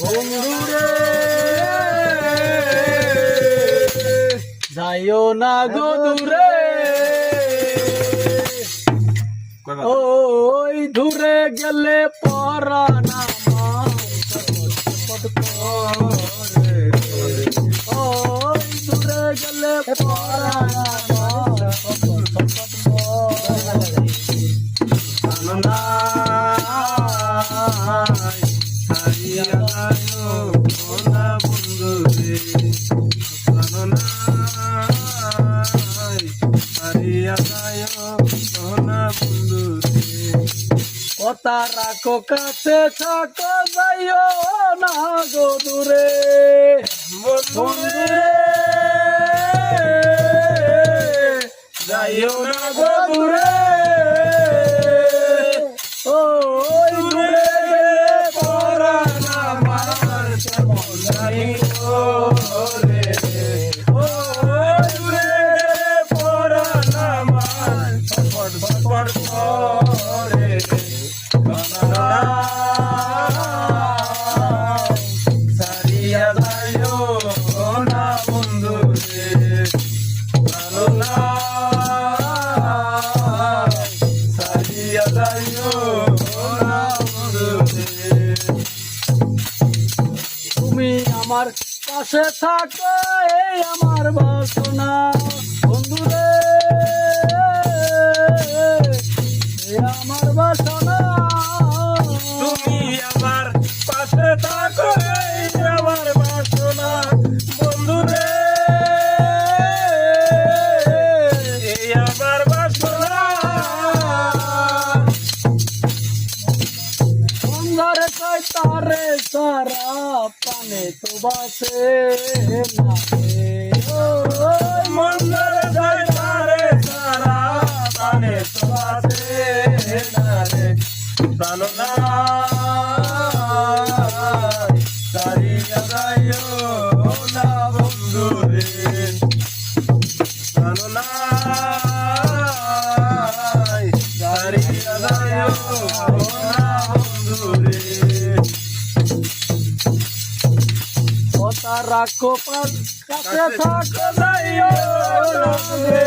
বন্ধুরে যাইও না গো দূরে, ওই দূরে গেলে পরাণ আমার ছটফট করে, ওই দূরে গেলে পরাণ আমার ছটফট করে। হারিয়া যাইও না বন্ধুরে, হারিয়া যাইও না বন্ধুরে, কথা রাখো কাছে থাকো যাইও না গো দূরে, বন্ধুরে যাইও না গো দূরে, ওই দূরে পরাণ আমার কেমন যাইও রে, ওই দূরে পরাণ আমার ছটফট ছটফট করে, সারিয়া যাইও না বন্ধুরে, সারিয়া যাইও না বন্ধুরে, তুমি আমার পাশে থাকো এই আমার বাসনা বন্ধুরে, এই আমার বাসনা, তুমি আমার পাশে থাকো এই আমার বাসনা বন্ধুরে, এই আমার বাসনা, সুন্দরে কই তারে সারা পানে তো বাসে না রে, মন্দরে কই তারে সারা পানে তো বাসে না রে, জানো না সারিয়া যাইও না বন্ধুরে, জানো না সারিয়া যাইও না বন্ধুরে, কথা রাখো কাছে থাকো যাইও না রে।